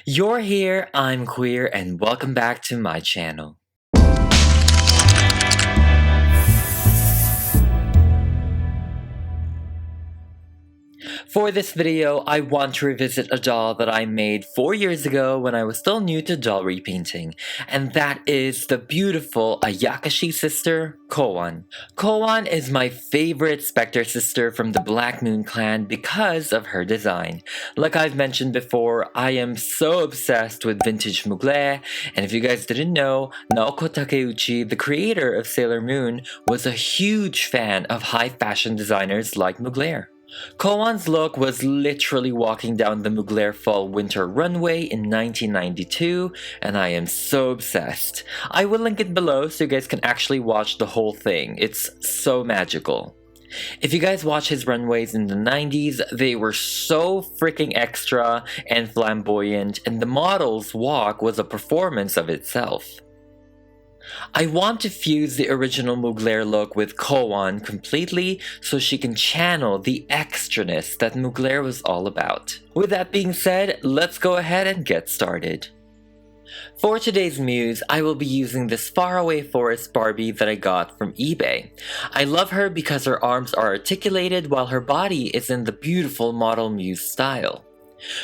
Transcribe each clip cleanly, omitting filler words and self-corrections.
You're here, I'm queer, and welcome back to my channel. For this video, I want to revisit a doll that I made 4 years ago when I was still new to doll repainting, and that is the beautiful Ayakashi sister, Koan. Koan is my favorite Spectre sister from the Black Moon clan because of her design. Like I've mentioned before, I am so obsessed with vintage Mugler, and if you guys didn't know, Naoko Takeuchi, the creator of Sailor Moon, was a huge fan of high fashion designers like Mugler. Koan's look was literally walking down the Mugler fall-winter runway in 1992, and I am so obsessed. I will link it below so you guys can actually watch the whole thing. It's so magical. If you guys watch his runways in the 90s, they were so freaking extra and flamboyant, and the model's walk was a performance of itself. I want to fuse the original Mugler look with Koan completely so she can channel the extraness that Mugler was all about. With that being said, let's go ahead and get started. For today's muse, I will be using this Faraway Forest Barbie that I got from eBay. I love her because her arms are articulated while her body is in the beautiful model muse style.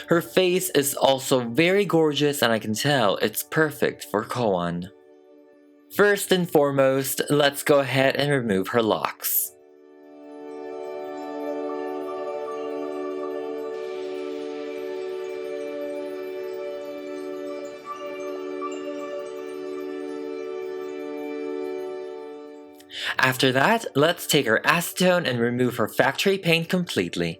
Her face is also very gorgeous, and I can tell it's perfect for Koan. First and foremost, let's go ahead and remove her locks. After that, let's take her acetone and remove her factory paint completely.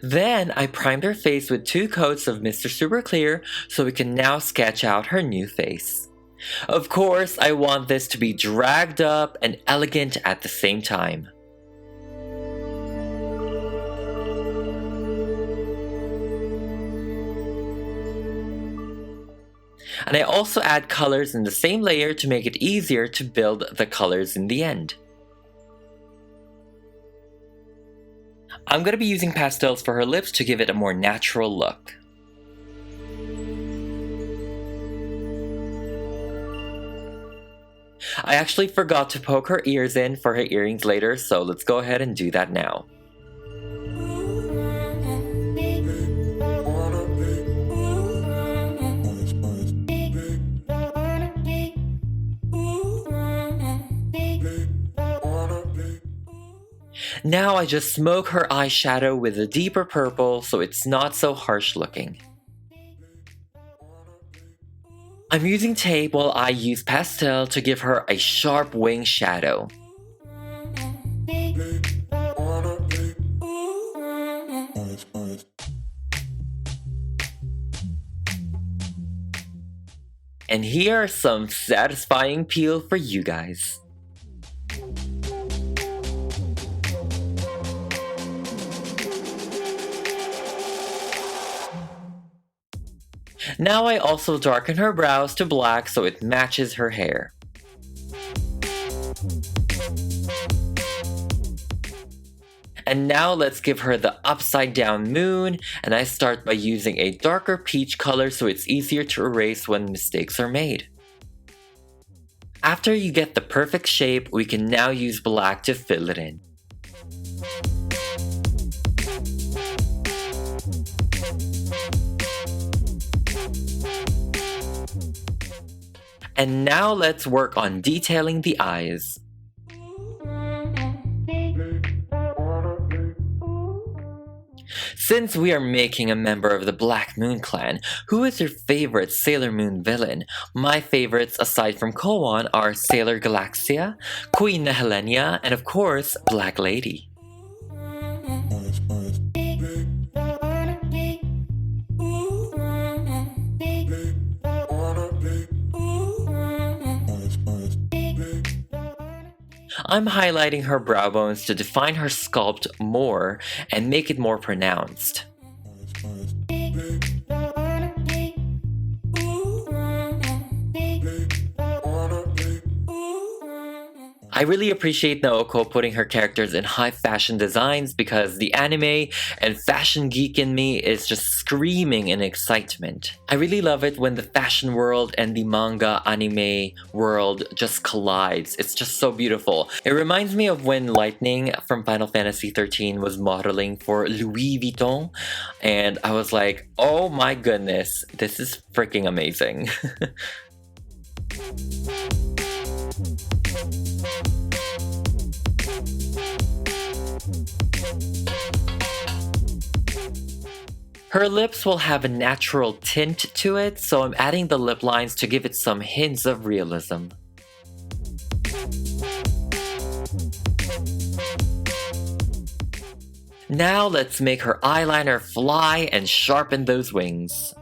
Then, I primed her face with 2 coats of Mr. Super Clear so we can now sketch out her new face. Of course, I want this to be dragged up and elegant at the same time. And I also add colors in the same layer to make it easier to build the colors in the end. I'm going to be using pastels for her lips to give it a more natural look. I actually forgot to poke her ears in for her earrings later, so let's go ahead and do that now. Now I just smoke her eyeshadow with a deeper purple so it's not so harsh looking. I'm using tape while I use pastel to give her a sharp wing shadow. And here are some satisfying peel for you guys. Now I also darken her brows to black so it matches her hair. And now let's give her the upside down moon, and I start by using a darker peach color so it's easier to erase when mistakes are made. After you get the perfect shape, we can now use black to fill it in. And now let's work on detailing the eyes. Since we are making a member of the Black Moon clan, who is your favorite Sailor Moon villain? My favorites aside from Koan are Sailor Galaxia, Queen Helenia, and of course, Black Lady. I'm highlighting her brow bones to define her sculpt more and make it more pronounced. I really appreciate Naoko putting her characters in high fashion designs because the anime and fashion geek in me is just screaming in excitement. I really love it when the fashion world and the manga anime world just collides. It's just so beautiful. It reminds me of when Lightning from Final Fantasy XIII was modeling for Louis Vuitton, and I was like, oh my goodness, this is freaking amazing. Her lips will have a natural tint to it, so I'm adding the lip lines to give it some hints of realism. Now let's make her eyeliner fly and sharpen those wings.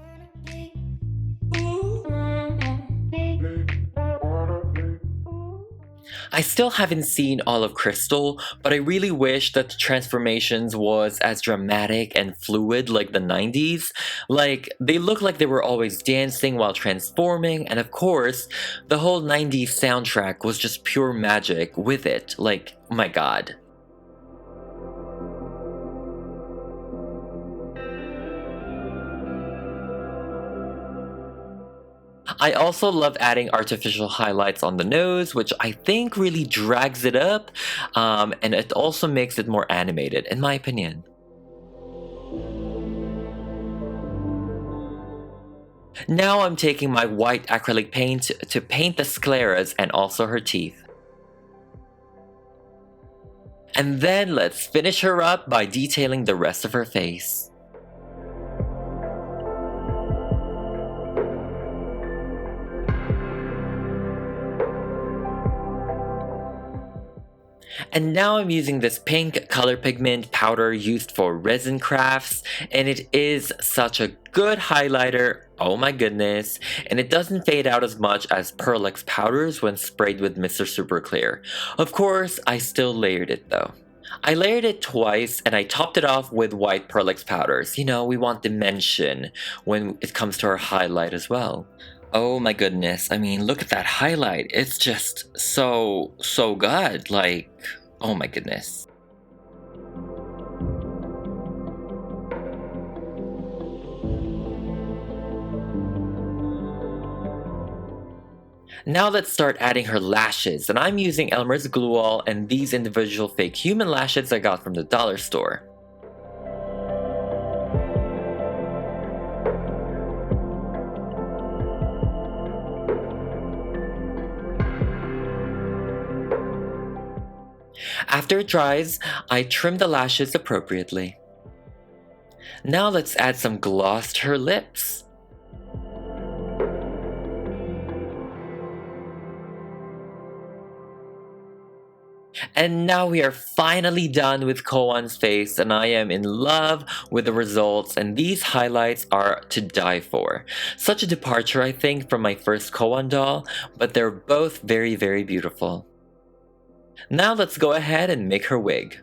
I still haven't seen all of Crystal, but I really wish that the transformations was as dramatic and fluid like the 90s. Like, they look like they were always dancing while transforming, and of course, the whole 90s soundtrack was just pure magic with it. Like, oh my god. I also love adding artificial highlights on the nose, which I think really drags it up, and it also makes it more animated, in my opinion. Now I'm taking my white acrylic paint to paint the scleras and also her teeth. And then let's finish her up by detailing the rest of her face. And now I'm using this pink color pigment powder used for resin crafts, and it is such a good highlighter, oh my goodness, and it doesn't fade out as much as Pearl X powders when sprayed with Mr. Super Clear. Of course, I still layered it though. I layered it twice and I topped it off with white Pearl X powders. You know, we want dimension when it comes to our highlight as well. Oh my goodness, I mean, look at that highlight. It's just so good. Like, oh my goodness. Now let's start adding her lashes, and I'm using Elmer's Glue All and these individual fake human lashes I got from the dollar store. After it dries, I trim the lashes appropriately. Now let's add some gloss to her lips. And now we are finally done with Koan's face, and I am in love with the results, and these highlights are to die for. Such a departure, I think, from my first Koan doll, but they're both very beautiful. Now let's go ahead and make her wig.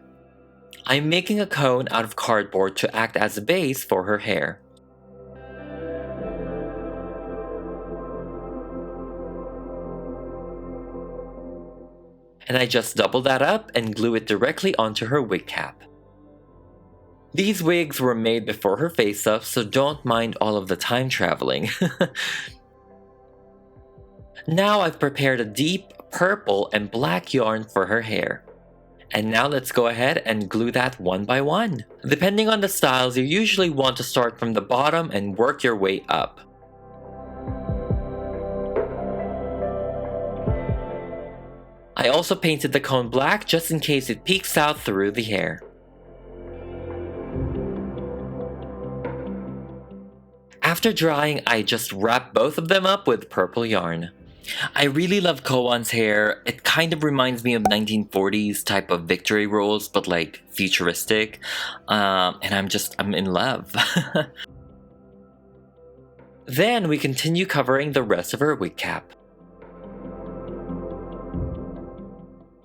I'm making a cone out of cardboard to act as a base for her hair. And I just double that up and glue it directly onto her wig cap. These wigs were made before her face-up, so don't mind all of the time traveling. Now I've prepared a deep purple and black yarn for her hair. And now let's go ahead and glue that one by one. Depending on the styles, you usually want to start from the bottom and work your way up. I also painted the cone black just in case it peeks out through the hair. After drying, I just wrap both of them up with purple yarn. I really love Koan's hair. It kind of reminds me of 1940s type of victory rolls, but like futuristic. And I'm in love. Then we continue covering the rest of her wig cap.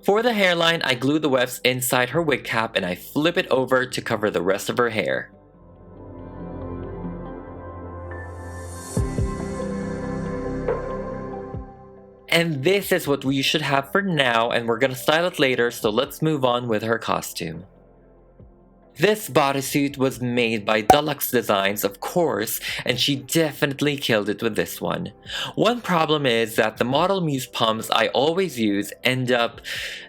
For the hairline, I glue the wefts inside her wig cap and I flip it over to cover the rest of her hair. And this is what we should have for now, and we're gonna style it later, so let's move on with her costume. This bodysuit was made by Deluxe Designs, of course, and she definitely killed it with this one. One problem is that the Model Muse pumps I always use end up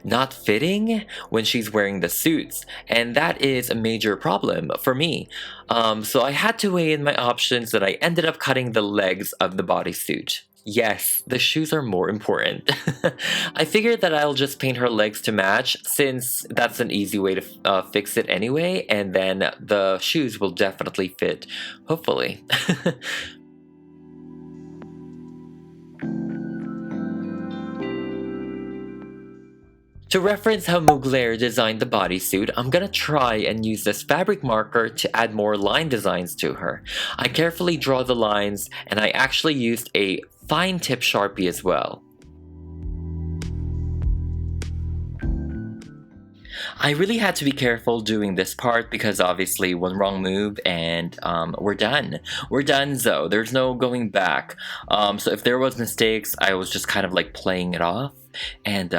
not fitting when she's wearing the suits, and that is a major problem for me. So I had to weigh in my options and I ended up cutting the legs of the bodysuit. Yes, the shoes are more important. I figured that I'll just paint her legs to match since that's an easy way to fix it anyway, and then the shoes will definitely fit, hopefully. To reference how Mugler designed the bodysuit, I'm gonna try and use this fabric marker to add more line designs to her. I carefully draw the lines, and I actually used a fine tip Sharpie as well. I really had to be careful doing this part because obviously one wrong move and we're done. We're done, so there's no going back. So if there was mistakes, I was just kind of like playing it off and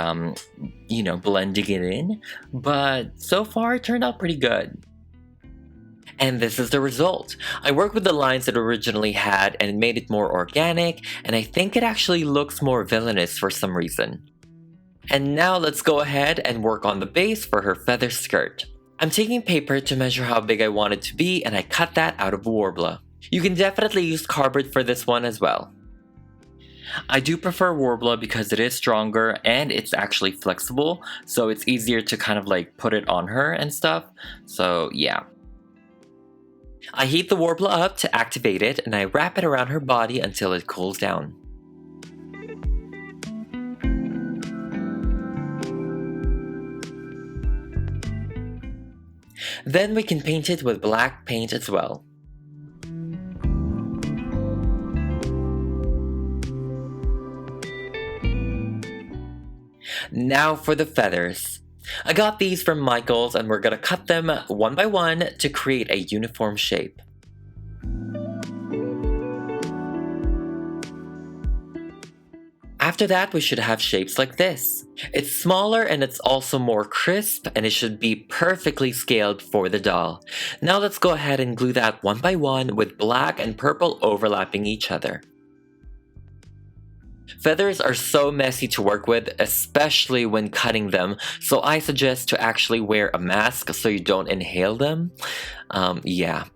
you know, blending it in. But so far it turned out pretty good. And this is the result. I worked with the lines that originally had and made it more organic, and I think it actually looks more villainous for some reason. And now let's go ahead and work on the base for her feather skirt. I'm taking paper to measure how big I want it to be, and I cut that out of Warbler. You can definitely use cardboard for this one as well. I do prefer Warbler because it is stronger and it's actually flexible, so it's easier to kind of like put it on her and stuff, so yeah. I heat the Warbler up to activate it, and I wrap it around her body until it cools down. Then we can paint it with black paint as well. Now for the feathers. I got these from Michael's and we're gonna cut them one by one to create a uniform shape. After that, we should have shapes like this. It's smaller and it's also more crisp, and it should be perfectly scaled for the doll. Now let's go ahead and glue that one by one with black and purple overlapping each other. Feathers are so messy to work with, especially when cutting them, so I suggest to actually wear a mask so you don't inhale them. Yeah.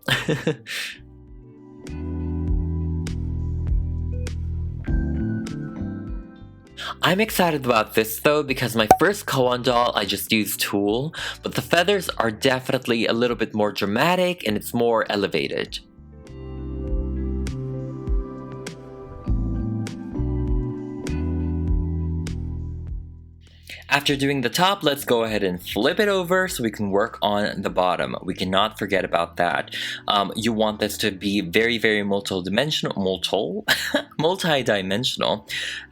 I'm excited about this though because my first Koan doll I just used tulle, but the feathers are definitely a little bit more dramatic and it's more elevated. After doing the top, let's go ahead and flip it over so we can work on the bottom. We cannot forget about that. You want this to be very, very multi-dimensional,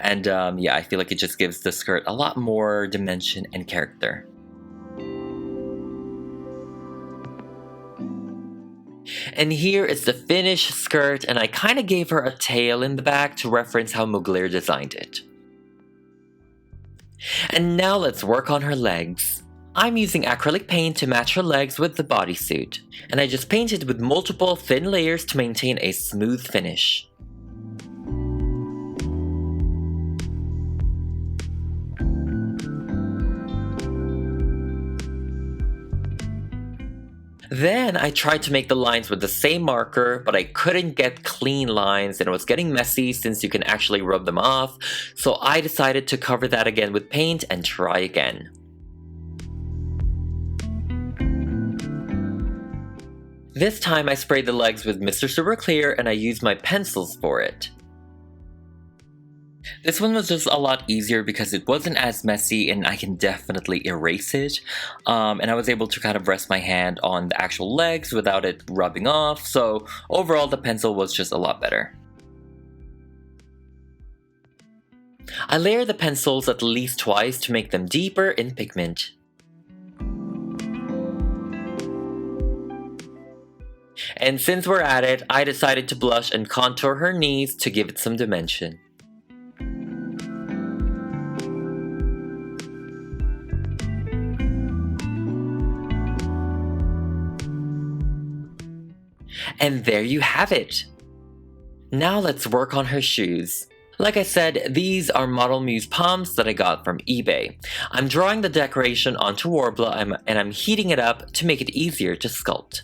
and yeah, I feel like it just gives the skirt a lot more dimension and character. And here is the finished skirt, and I kind of gave her a tail in the back to reference how Mugler designed it. And now let's work on her legs. I'm using acrylic paint to match her legs with the bodysuit, and I just painted with multiple thin layers to maintain a smooth finish. Then I tried to make the lines with the same marker, but I couldn't get clean lines and it was getting messy since you can actually rub them off, so I decided to cover that again with paint and try again. This time I sprayed the legs with Mr. Super Clear and I used my pencils for it. This one was just a lot easier because it wasn't as messy and I can definitely erase it. And I was able to kind of rest my hand on the actual legs without it rubbing off, so overall the pencil was just a lot better. I layer the pencils at least twice to make them deeper in pigment. And since we're at it, I decided to blush and contour her knees to give it some dimension. And there you have it! Now let's work on her shoes. Like I said, these are Model Muse pumps that I got from eBay. I'm drawing the decoration onto Worbla and I'm heating it up to make it easier to sculpt.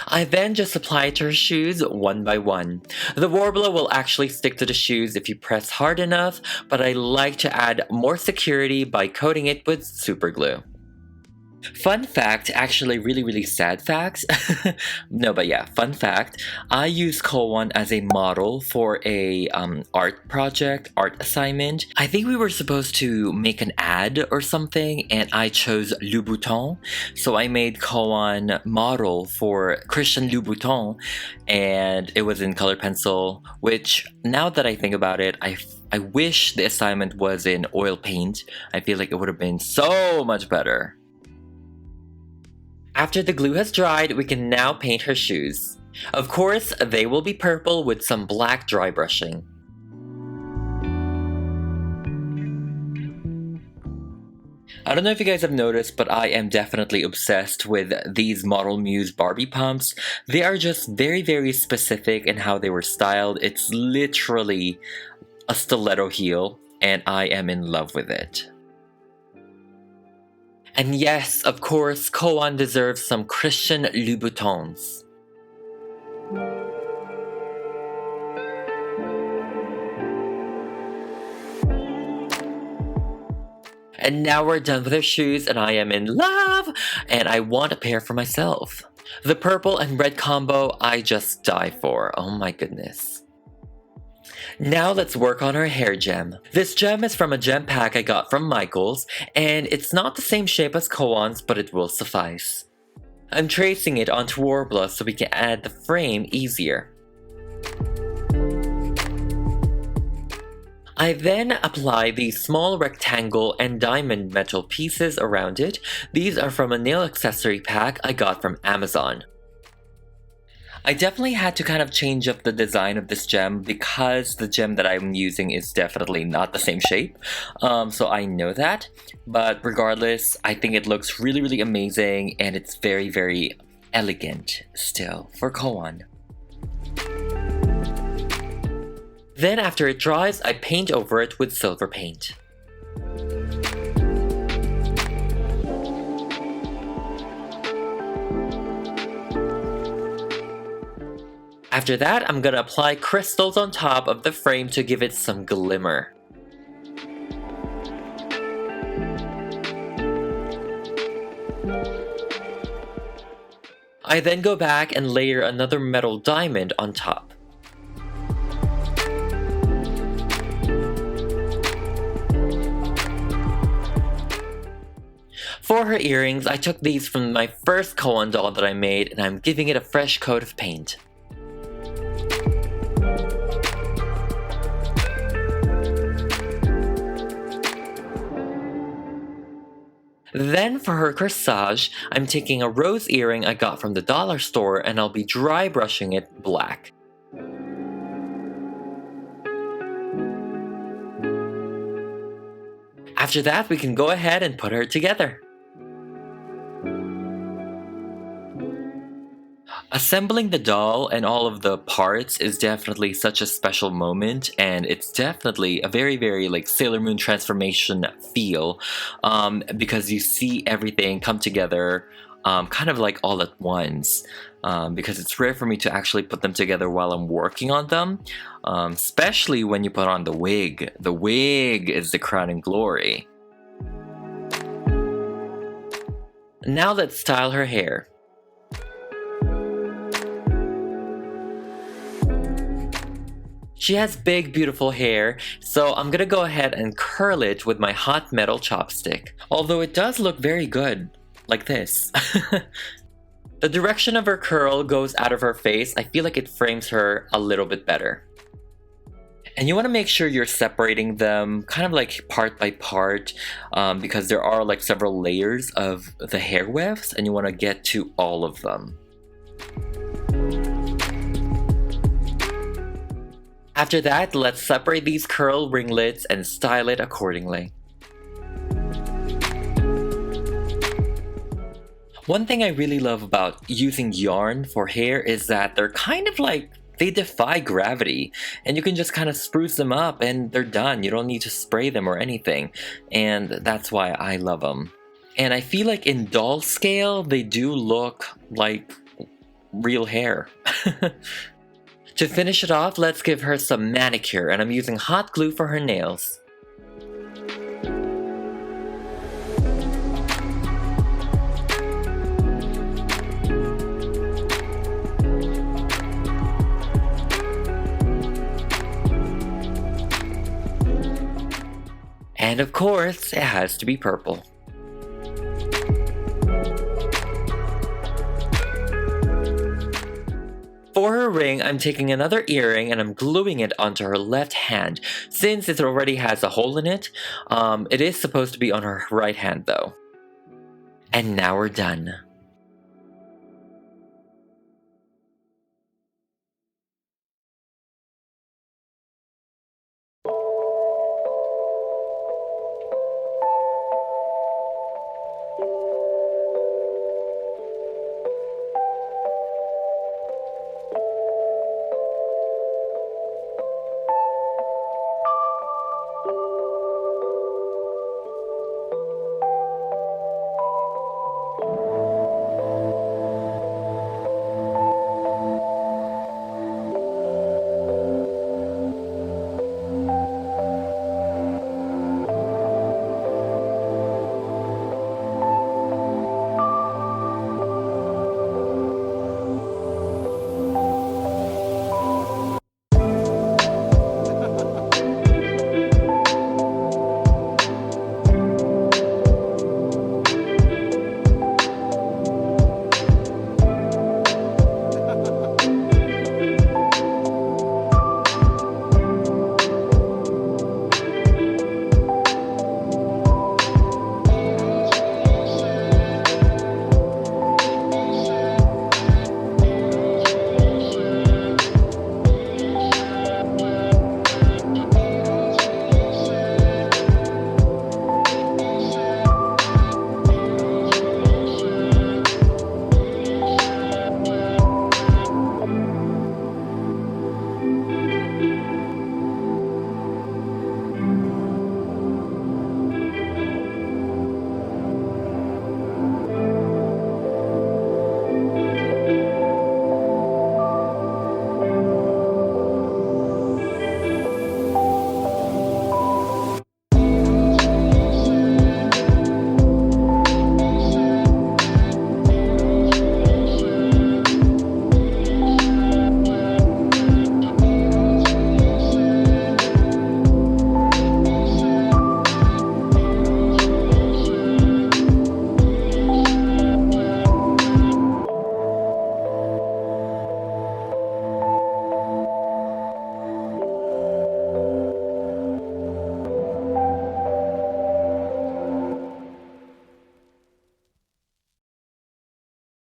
I then just apply it to her shoes one by one. The Worbla will actually stick to the shoes if you press hard enough, but I like to add more security by coating it with super glue. Fun fact, actually really sad fact. No, but yeah, fun fact. I used Koan as a model for a art assignment. I think we were supposed to make an ad or something, and I chose Louboutin. So I made Koan model for Christian Louboutin, and it was in colored pencil, which now that I think about it, I wish the assignment was in oil paint. I feel like it would have been so much better. After the glue has dried, we can now paint her shoes. Of course, they will be purple with some black dry brushing. I don't know if you guys have noticed, but I am definitely obsessed with these Model Muse Barbie pumps. They are just very specific in how they were styled. It's literally a stiletto heel, and I am in love with it. And yes, of course, Koan deserves some Christian Louboutins. And now we're done with her shoes and I am in love! And I want a pair for myself. The purple and red combo I just die for. Oh my goodness. Now let's work on her hair gem. This gem is from a gem pack I got from Michaels, and it's not the same shape as Koan's, but it will suffice. I'm tracing it onto Worbla so we can add the frame easier. I then apply these small rectangle and diamond metal pieces around it. These are from a nail accessory pack I got from Amazon. I definitely had to kind of change up the design of this gem because the gem that I'm using is definitely not the same shape. So I know that, but regardless, I think it looks really amazing and it's very elegant still for Koan. Then after it dries, I paint over it with silver paint. After that, I'm gonna apply crystals on top of the frame to give it some glimmer. I then go back and layer another metal diamond on top. For her earrings, I took these from my first Koan doll that I made and I'm giving it a fresh coat of paint. Then for her corsage, I'm taking a rose earring I got from the dollar store and I'll be dry brushing it black. After that, we can go ahead and put her together. Assembling the doll and all of the parts is definitely such a special moment, and it's definitely a very like Sailor Moon transformation feel, because you see everything come together kind of like all at once, because it's rare for me to actually put them together while I'm working on them, especially when you put on the wig. The wig is the crowning glory. Now let's style her hair. She has big, beautiful hair, so I'm gonna go ahead and curl it with my hot metal chopstick. Although it does look very good, like this. The direction of her curl goes out of her face. I feel like it frames her a little bit better. And you want to make sure you're separating them kind of like part by part, because there are like several layers of the hair wefts and you want to get to all of them. After that, let's separate these curl ringlets and style it accordingly. One thing I really love about using yarn for hair is that they're kind of like, they defy gravity, and you can just kind of spruce them up and they're done. You don't need to spray them or anything, and that's why I love them. And I feel like in doll scale, they do look like real hair. To finish it off, let's give her some manicure, and I'm using hot glue for her nails. And of course, it has to be purple. For her ring, I'm taking another earring and I'm gluing it onto her left hand. Since it already has a hole in it, it is supposed to be on her right hand though. And now we're done.